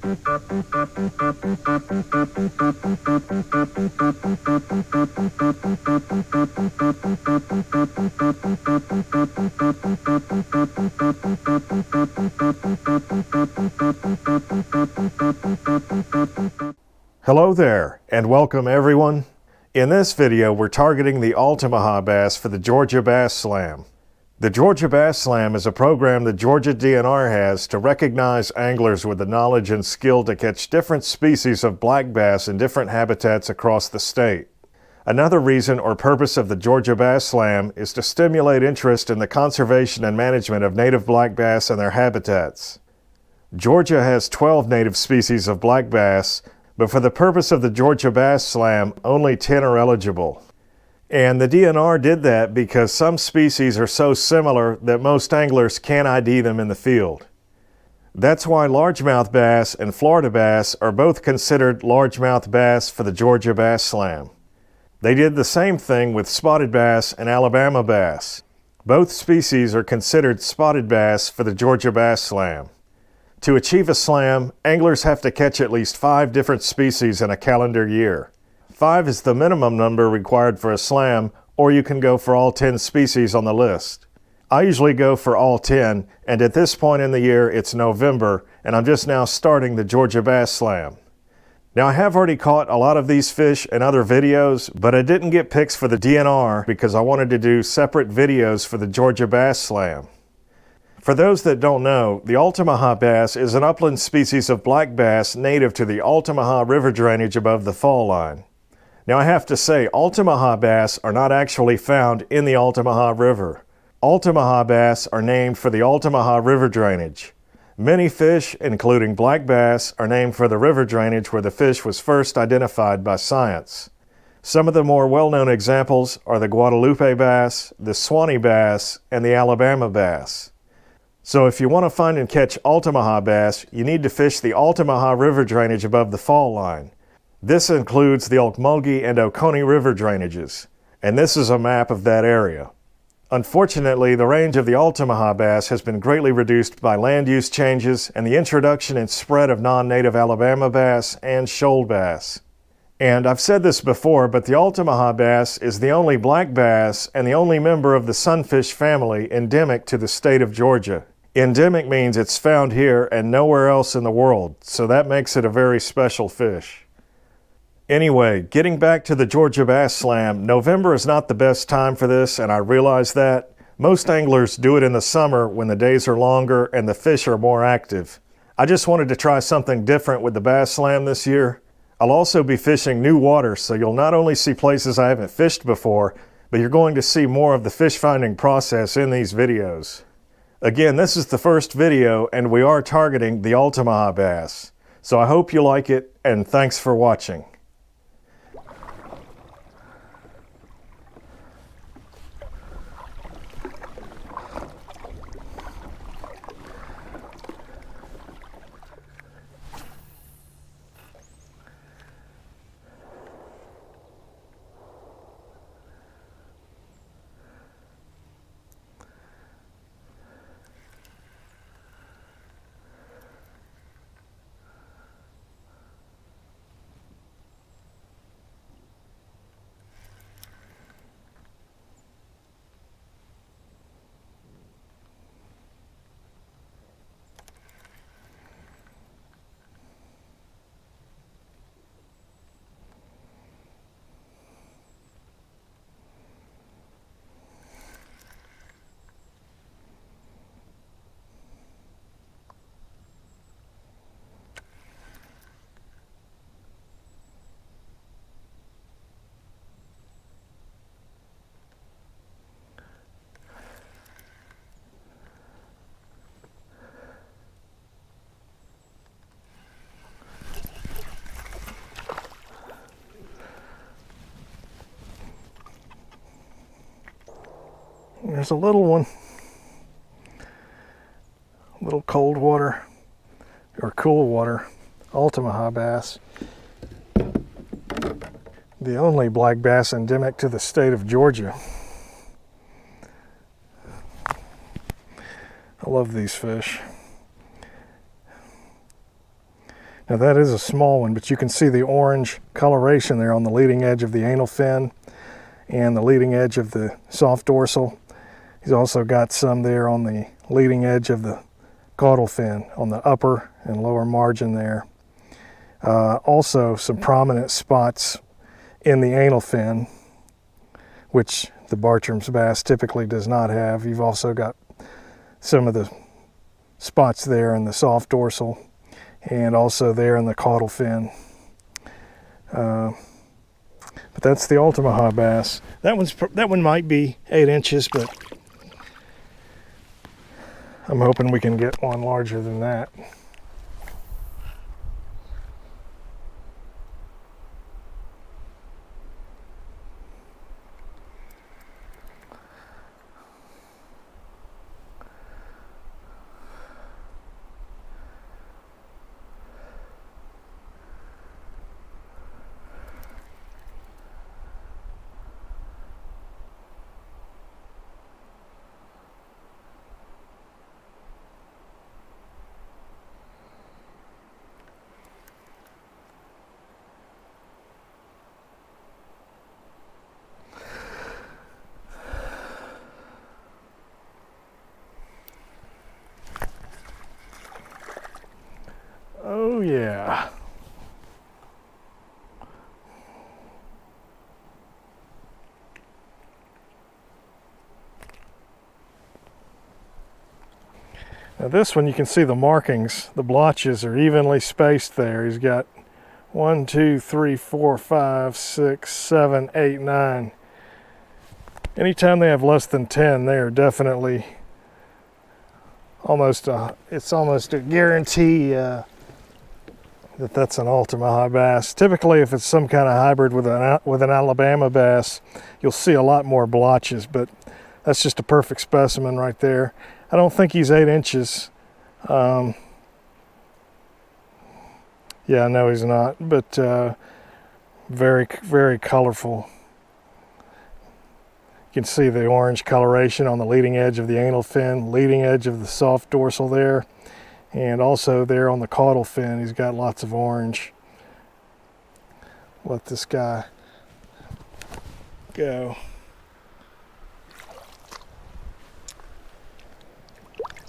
Hello there, and welcome everyone. In this video, we're targeting the Altamaha Bass for the Georgia Bass Slam. The Georgia Bass Slam is a program the Georgia DNR has to recognize anglers with the knowledge and skill to catch different species of black bass in different habitats across the state. Another reason or purpose of the Georgia Bass Slam is to stimulate interest in the conservation and management of native black bass and their habitats. Georgia has 12 native species of black bass, but for the purpose of the Georgia Bass Slam, only 10 are eligible. And the DNR did that because some species are so similar that most anglers can't ID them in the field. That's why largemouth bass and Florida bass are both considered largemouth bass for the Georgia Bass Slam. They did the same thing with spotted bass and Alabama bass. Both species are considered spotted bass for the Georgia Bass Slam. To achieve a slam, anglers have to catch at least 5 different species in a calendar year. 5 is the minimum number required for a slam, or you can go for all 10 species on the list. I usually go for all 10, and at this point in the year it's November, and I'm just now starting the Georgia Bass Slam. Now I have already caught a lot of these fish in other videos, but I didn't get pics for the DNR because I wanted to do separate videos for the Georgia Bass Slam. For those that don't know, the Altamaha bass is an upland species of black bass native to the Altamaha River drainage above the fall line. Now I have to say, Altamaha bass are not actually found in the Altamaha River. Altamaha bass are named for the Altamaha River drainage. Many fish, including black bass, are named for the river drainage where the fish was first identified by science. Some of the more well-known examples are the Guadalupe bass, the Swanee bass, and the Alabama bass. So if you want to find and catch Altamaha bass, you need to fish the Altamaha River drainage above the fall line. This includes the Ocmulgee and Oconee River drainages, and this is a map of that area. Unfortunately, the range of the Altamaha bass has been greatly reduced by land use changes and the introduction and spread of non-native Alabama bass and shoal bass. And I've said this before, but the Altamaha bass is the only black bass and the only member of the sunfish family endemic to the state of Georgia. Endemic means it's found here and nowhere else in the world, so that makes it a very special fish. Anyway, getting back to the Georgia Bass Slam, November is not the best time for this, and I realize that. Most anglers do it in the summer when the days are longer and the fish are more active. I just wanted to try something different with the Bass Slam this year. I'll also be fishing new water, so you'll not only see places I haven't fished before, but you're going to see more of the fish finding process in these videos. Again, this is the first video, and we are targeting the Altamaha bass. So I hope you like it, and thanks for watching. There's a little one, little cold water or cool water Altamaha bass. The only black bass endemic to the state of Georgia. I love these fish. Now that is a small one, but you can see the orange coloration there on the leading edge of the anal fin and the leading edge of the soft dorsal. He's also got some there on the leading edge of the caudal fin on the upper and lower margin there. Also some prominent spots in the anal fin, which the Bartram's bass typically does not have. You've also got some of the spots there in the soft dorsal and also there in the caudal fin. But that's the Altamaha bass. That one might be 8 inches, but I'm hoping we can get one larger than that. Oh yeah. Now this one, you can see the markings, the blotches are evenly spaced there. He's got 1, 2, 3, 4, 5, 6, 7, 8, 9. Anytime they have less than 10, they are definitely it's almost a guarantee that's an Altamaha bass. Typically, if it's some kind of hybrid with an Alabama bass, you'll see a lot more blotches, but that's just a perfect specimen right there. I don't think he's 8 inches. Yeah, no, he's not, but very, very colorful. You can see the orange coloration on the leading edge of the anal fin, leading edge of the soft dorsal there, and also there on the caudal fin, he's got lots of orange. Let this guy go.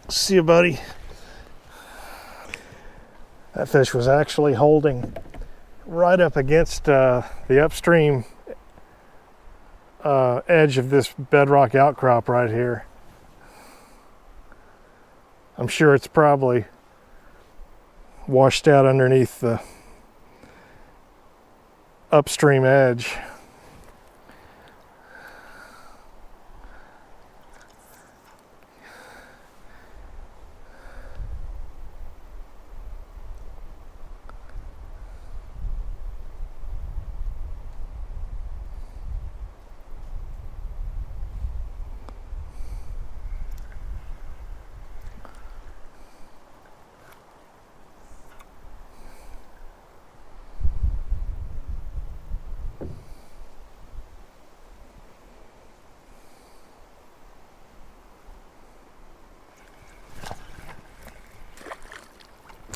See you, buddy. That fish was actually holding right up against the upstream edge of this bedrock outcrop right here. I'm sure it's probably washed out underneath the upstream edge.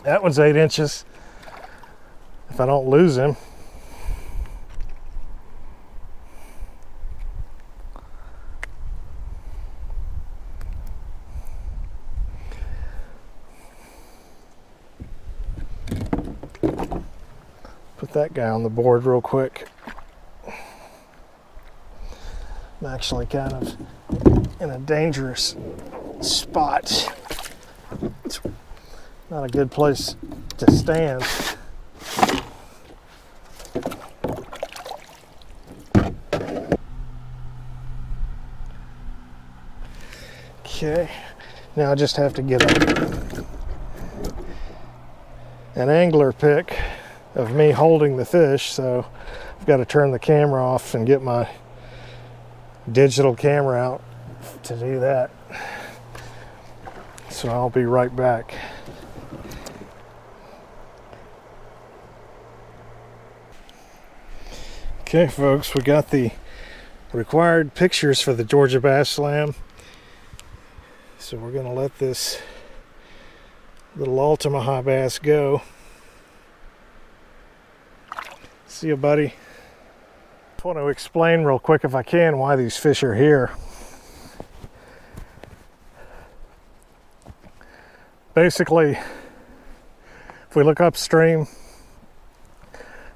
That one's 8 inches, if I don't lose him. Put that guy on the board real quick. I'm actually kind of in a dangerous spot. It's not a good place to stand. Okay, now I just have to get an angler pic of me holding the fish, so I've got to turn the camera off and get my digital camera out to do that. So I'll be right back. Okay folks, we got the required pictures for the Georgia Bass Slam. So we're gonna let this little Altamaha bass go. See you, buddy. Just want to explain real quick, if I can, why these fish are here. Basically, if we look upstream,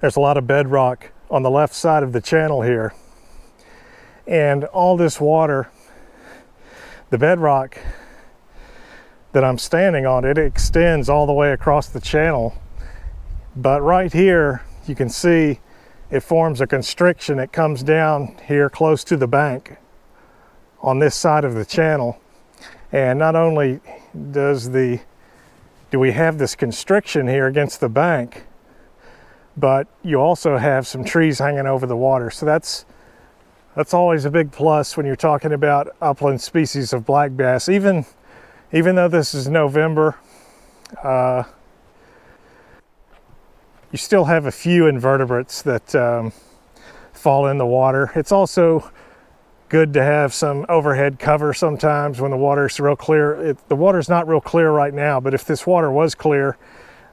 there's a lot of bedrock on the left side of the channel here. And all this water, the bedrock that I'm standing on, it extends all the way across the channel. But right here, you can see it forms a constriction. It comes down here close to the bank on this side of the channel. And not only do we have this constriction here against the bank, but you also have some trees hanging over the water. So that's always a big plus when you're talking about upland species of black bass. Even though this is November, you still have a few invertebrates that fall in the water. It's also good to have some overhead cover sometimes when the water's real clear. The water's not real clear right now, but if this water was clear,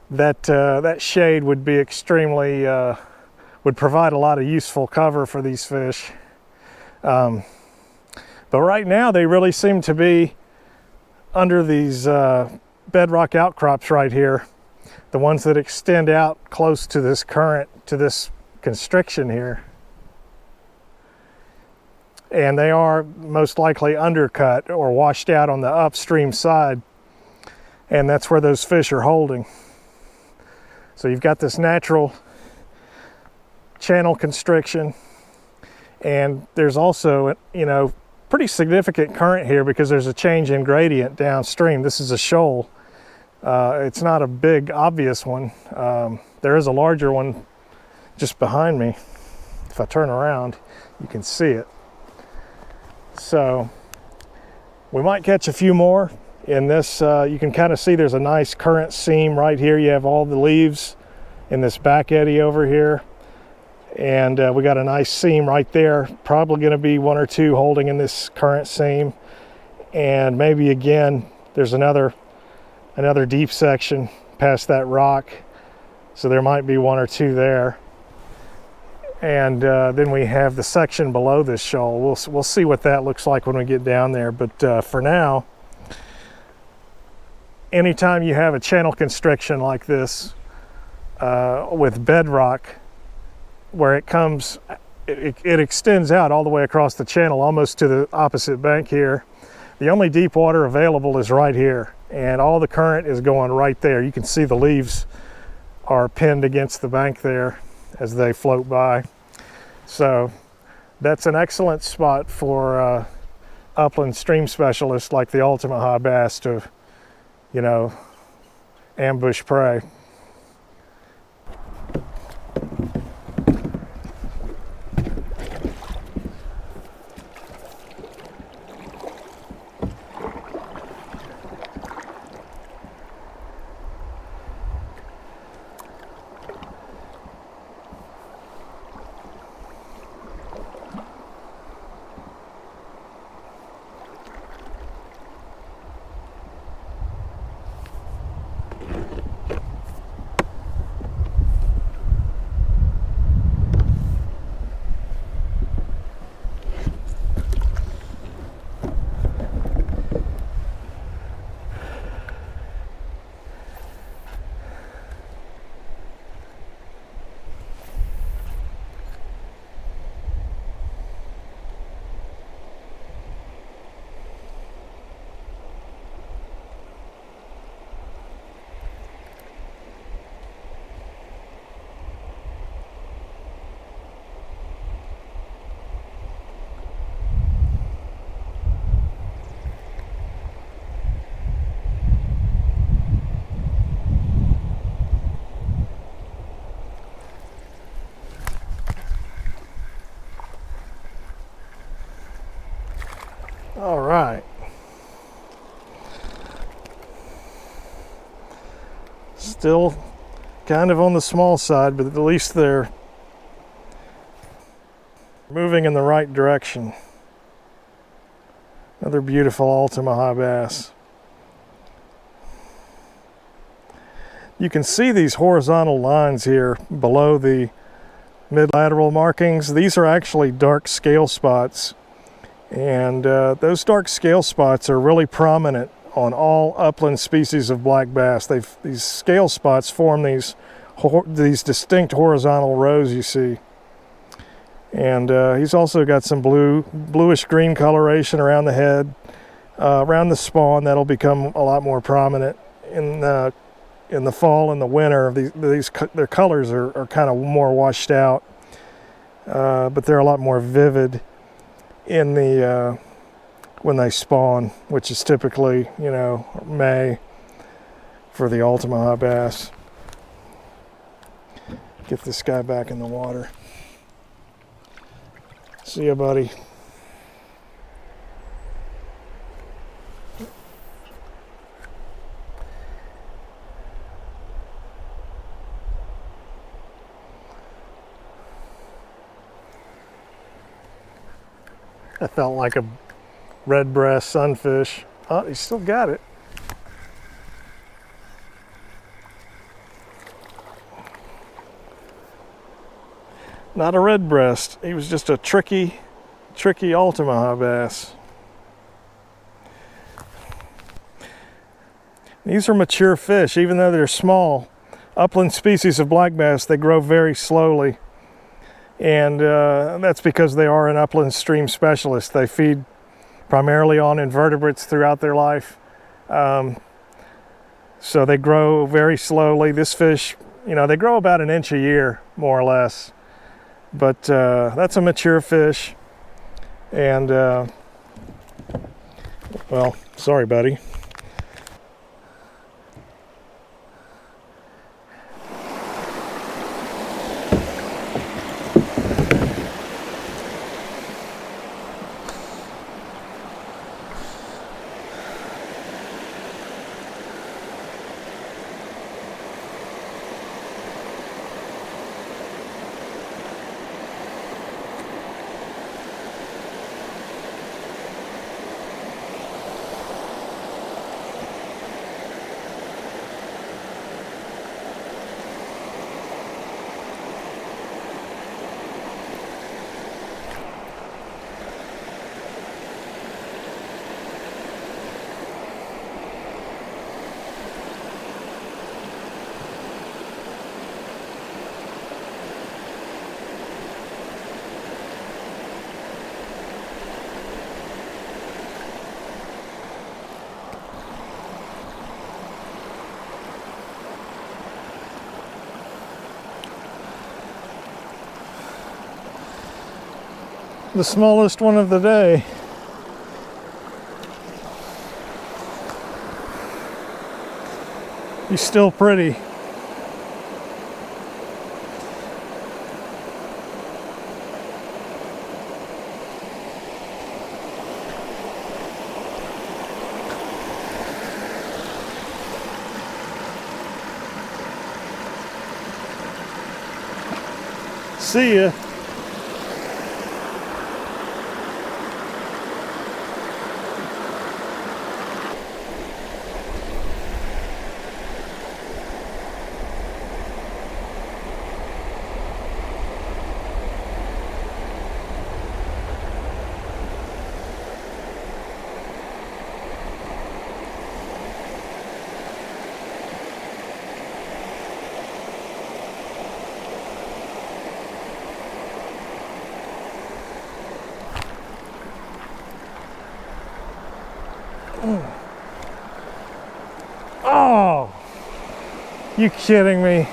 that shade would be extremely, would provide a lot of useful cover for these fish. But right now they really seem to be under these bedrock outcrops right here, the ones that extend out close to this current, to this constriction here. And they are most likely undercut or washed out on the upstream side, and that's where those fish are holding. So you've got this natural channel constriction, and there's also, you know, pretty significant current here because there's a change in gradient downstream. This is a shoal. It's not a big obvious one. There is a larger one just behind me. If I turn around, you can see it. So we might catch a few more in this. You can kind of see there's a nice current seam right here. You have all the leaves in this back eddy over here, and we got a nice seam right there. Probably going to be one or two holding in this current seam, and maybe again there's another deep section past that rock, so there might be one or two there. And then we have the section below this shoal. We'll see what that looks like when we get down there. But for now, anytime you have a channel constriction like this with bedrock, where it comes, it extends out all the way across the channel, almost to the opposite bank here. The only deep water available is right here, and all the current is going right there. You can see the leaves are pinned against the bank there as they float by. So that's an excellent spot for upland stream specialists like the Altamaha bass to, you know, ambush prey. All right. Still kind of on the small side, but at least they're moving in the right direction. Another beautiful Altamaha bass. You can see these horizontal lines here below the mid-lateral markings. These are actually dark scale spots, and those dark scale spots are really prominent on all upland species of black bass. These scale spots form these distinct horizontal rows you see. And he's also got some bluish green coloration around the head, around the spawn. That'll become a lot more prominent in the fall and the winter. Their colors are kind of more washed out, but they're a lot more vivid in the when they spawn, which is typically, you know, May for the Altamaha bass. Get this guy back in the water. See ya, buddy. That felt like a red breast sunfish. Oh, he still got it. Not a red breast. He was just a tricky Altamaha bass. These are mature fish, even though they're small. Upland species of black bass, they grow very slowly. And that's because they are an upland stream specialist. They feed primarily on invertebrates throughout their life. So they grow very slowly. This fish, you know, they grow about an inch a year, more or less. But that's a mature fish. And, well, sorry, buddy. The smallest one of the day. He's still pretty. See ya. Oh, you kidding me?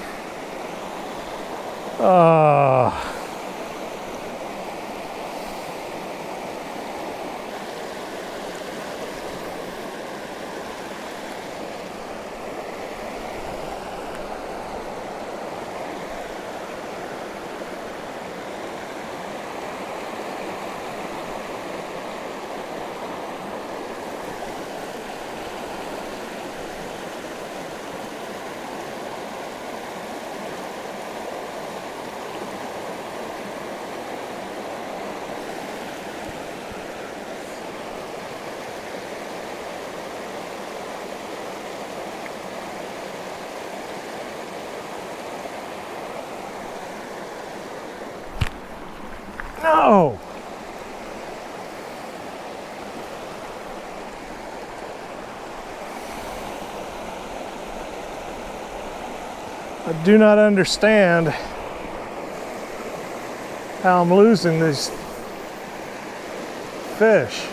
No! I do not understand how I'm losing these fish.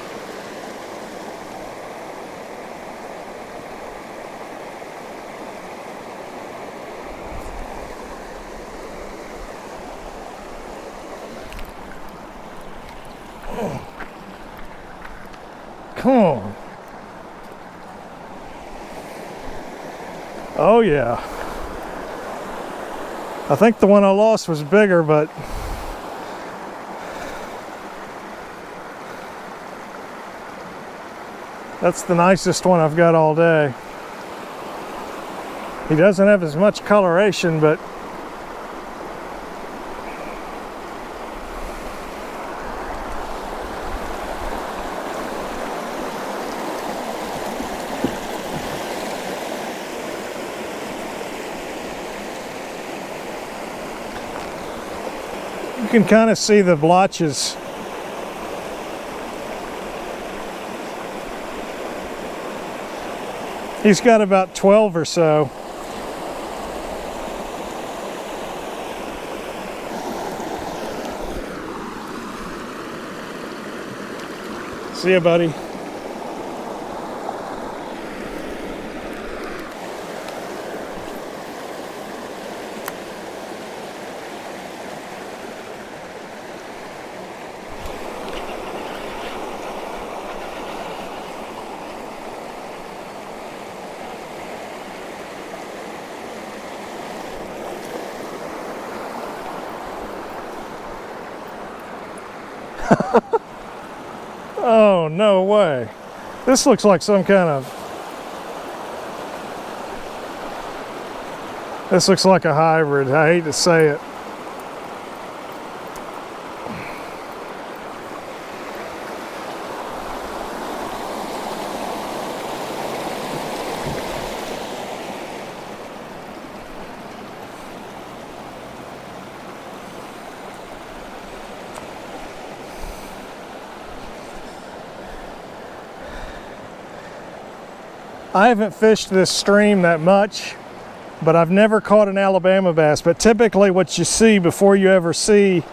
Come on. Oh yeah. I think the one I lost was bigger, but that's the nicest one I've got all day. He doesn't have as much coloration, but you can kind of see the blotches. He's got about 12 or so. See ya, buddy. Oh, no way. This looks like some kind of... This looks like a hybrid. I hate to say it. I haven't fished this stream that much, but I've never caught an Alabama bass. But typically what you see before you ever see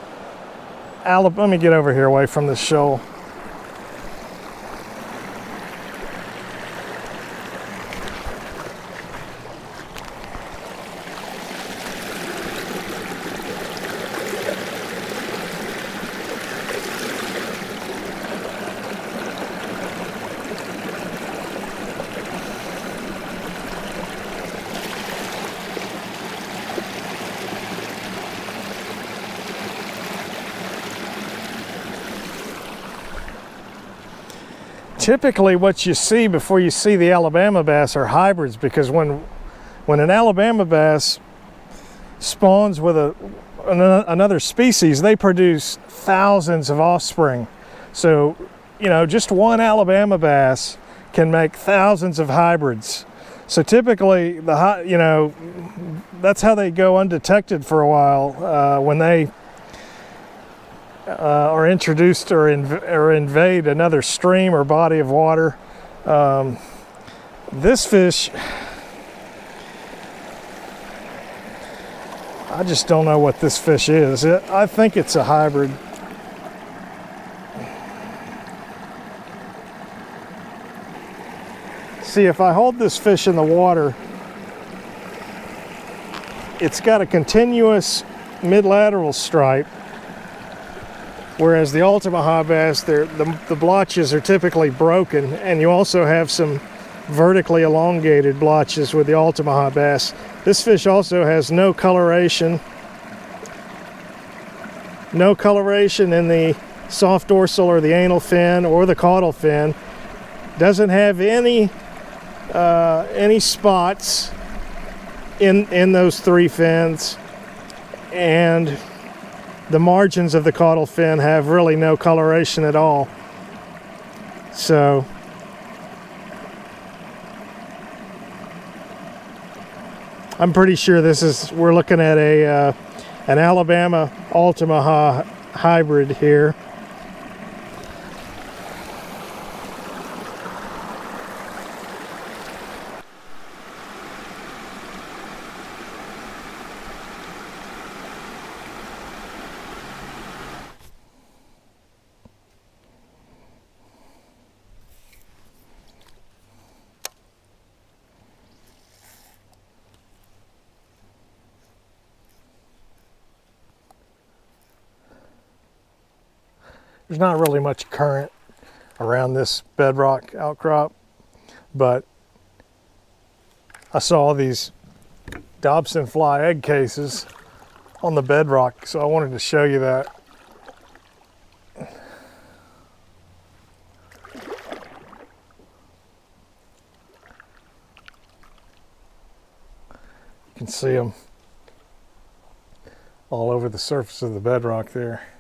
let me get over here away from this shoal. Typically what you see before you see the Alabama bass are hybrids, because when an Alabama bass spawns with another species, they produce thousands of offspring. So, you know, just one Alabama bass can make thousands of hybrids. So typically, that's how they go undetected for a while when they are introduced or invade another stream or body of water. This fish, I just don't know what this fish is. I think it's a hybrid. See, if I hold this fish in the water, it's got a continuous mid-lateral stripe, whereas the Altamaha bass, the blotches are typically broken, and you also have some vertically elongated blotches with the Altamaha bass. This fish also has no coloration. No coloration in the soft dorsal or the anal fin or the caudal fin. Doesn't have any spots in those three fins, and the margins of the caudal fin have really no coloration at all. So I'm pretty sure we're looking at an Alabama Altamaha hybrid here. There's not really much current around this bedrock outcrop, but I saw these Dobson fly egg cases on the bedrock, so I wanted to show you that. You can see them all over the surface of the bedrock there.